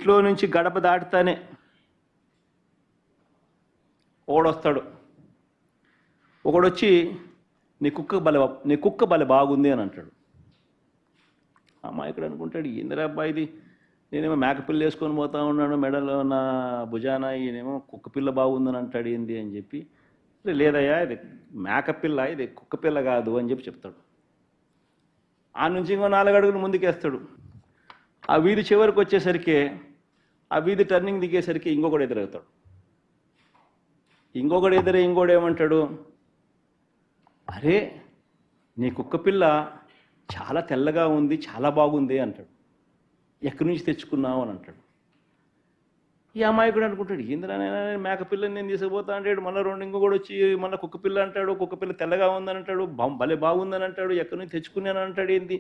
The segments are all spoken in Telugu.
ఇంట్లో నుంచి గడప దాటుతానే ఓడొస్తాడు. ఒకడొచ్చి నీ కుక్క బలే బాగుంది అని అంటాడు. అమాయకుడు అనుకుంటాడు, ఏందిరా అబ్బాయి ఇది, నేనేమో మేకపిల్ల వేసుకొని పోతా ఉన్నాను, మెడలో నా భుజాన, ఈయనేమో కుక్కపిల్ల బాగుందని అంటాడు ఏంది అని చెప్పి, లేదయ్యా ఇది మేకపిల్ల, ఇది కుక్కపిల్ల కాదు అని చెప్పి చెప్తాడు. ఆ నుంచి ఇంకో 4 అడుగులు ముందుకేస్తాడు. ఆ వీధి చివరికి వచ్చేసరికి, ఆ వీధి టర్నింగ్ దిగేసరికి ఇంకొకడు ఎదురవుతాడు. ఇంకోడు ఏమంటాడు, అరే నీ కుక్కపిల్ల చాలా తెల్లగా ఉంది, చాలా బాగుంది అంటాడు. ఎక్కడి నుంచి తెచ్చుకున్నావు అని అంటాడు. ఈ అమాయకుడు అనుకుంటాడు, ఏందిరా మేకపిల్లని నేను తీసుకుపోతా అంటాడు. మళ్ళీ ఇంకొకడు వచ్చి మళ్ళీ కుక్కపిల్ల అంటాడు, కుక్కపిల్ల తెల్లగా ఉందని అంటాడు, భలే బాగుందని అంటాడు, ఎక్కడి నుంచి తెచ్చుకున్నాను అంటాడు. ఏంది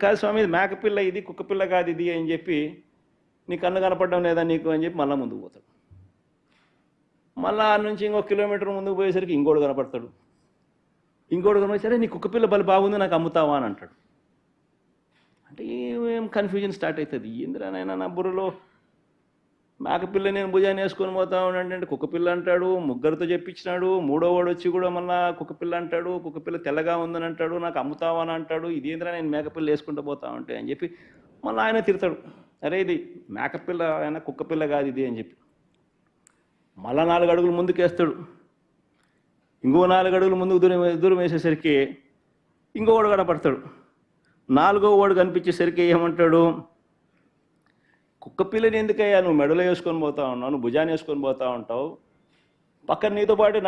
కాదు స్వామి, ఇది మేకపిల్ల, ఇది కుక్కపిల్ల కాదు ఇది అని చెప్పి, నీ కన్ను కనపడడం లేదా నీకు అని చెప్పి మళ్ళీ ముందుకు పోతాడు. మళ్ళీ ఆ నుంచి ఇంకొక కిలోమీటర్ ముందుకు పోయేసరికి ఇంకోడు కనపడతాడు. ఇంకోడు కనపడి, నీ కుక్కపిల్ల బలి బాగుంది, నాకు అమ్ముతావా అని అంటాడు. అంటే ఏం కన్ఫ్యూజన్ స్టార్ట్ అవుతుంది. ఏందిరానైనా నా బుర్రలో మేకపిల్ల నేను భుజాన్ని వేసుకొని పోతా ఉన్నాడు, కుక్కపిల్ల అంటాడు, ముగ్గురితో చెప్పించినాడు, మూడోవాడు వచ్చి కూడా మళ్ళీ కుక్కపిల్ల అంటాడు, కుక్కపిల్ల తెల్లగా ఉందని అంటాడు, నాకు అమ్ముతావా అని అంటాడు, ఇదేంద్రా నేను మేకపిల్ల వేసుకుంటూ పోతా ఉంటే అని చెప్పి మళ్ళీ ఆయన తిడతాడు, అరే ఇది మేకపిల్ల అయినా కుక్కపిల్ల కాదు ఇది అని చెప్పి మళ్ళా 4 అడుగులు ముందుకేస్తాడు. ఇంకో 4 అడుగులు ముందుకు దూరం వేసేసరికి ఇంకోవాడు కనపడతాడు. 4వ వాడు కనిపించేసరికి ఏమంటాడు, కుక్కపిల్లని ఎందుకయ్యా నువ్వు మెడలో వేసుకొని పోతా ఉన్నావు, నువ్వు భుజాన్ని వేసుకొని పోతా ఉంటావు, పక్కన నీతో పాటు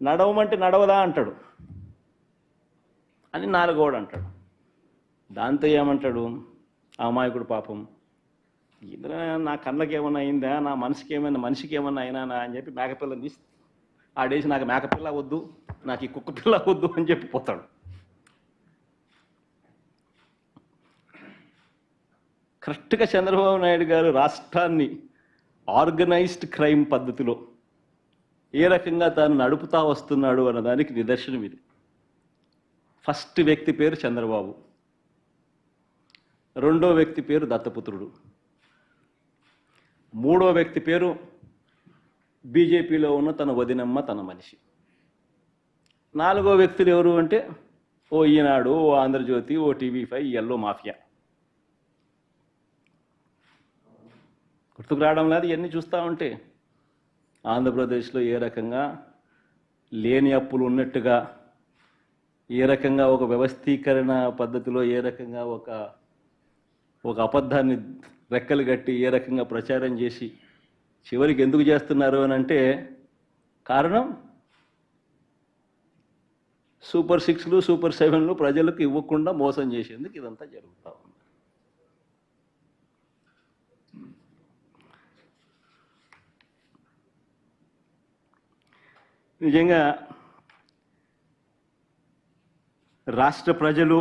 నడవమంటే నడవదా అంటాడు అని 4వ వాడు అంటాడు. దాంతో ఏమంటాడు ఆ అమాయకుడు, పాపం ఇందులో నా కళ్ళకి ఏమన్నా అయిందా, నా మనిషికి ఏమన్నా అయినానా అని చెప్పి మేకపిల్లని తీసి ఆడేసి, నాకు మేకపిల్ల వద్దు, నాకు ఈ కుక్కపిల్ల వద్దు అని చెప్పి పోతాడు. కరెక్ట్గా చంద్రబాబు నాయుడు గారు రాష్ట్రాన్ని ఆర్గనైజ్డ్ క్రైమ్ పద్ధతిలో ఏ రకంగా తాను నడుపుతా వస్తున్నాడు అన్నదానికి నిదర్శనం ఇది. ఫస్ట్ వ్యక్తి పేరు చంద్రబాబు, రెండో వ్యక్తి పేరు దత్తపుత్రుడు, మూడో వ్యక్తి పేరు బీజేపీలో ఉన్న తన వదినమ్మ, తన మనిషి. 4వ వ్యక్తులు ఎవరు అంటే ఓ ఈనాడు, ఓ ఆంధ్రజ్యోతి, ఓ టీవీ5, ఎల్లో మాఫియా. గుర్తుకు రావడం లేదు ఇవన్నీ చూస్తూ ఉంటే. ఆంధ్రప్రదేశ్లో ఏ రకంగా లేని అప్పులు ఉన్నట్టుగా, ఏ రకంగా ఒక వ్యవస్థీకరణ పద్ధతిలో, ఏ రకంగా ఒక అబద్ధాన్ని రెక్కలు కట్టి ఏ రకంగా ప్రచారం చేసి చివరికి ఎందుకు చేస్తున్నారు అని అంటే కారణం సూపర్ 6లు, సూపర్ 7లు ప్రజలకు ఇవ్వకుండా మోసం చేసేందుకు ఇదంతా జరుగుతూ ఉంది. నిజంగా రాష్ట్ర ప్రజలు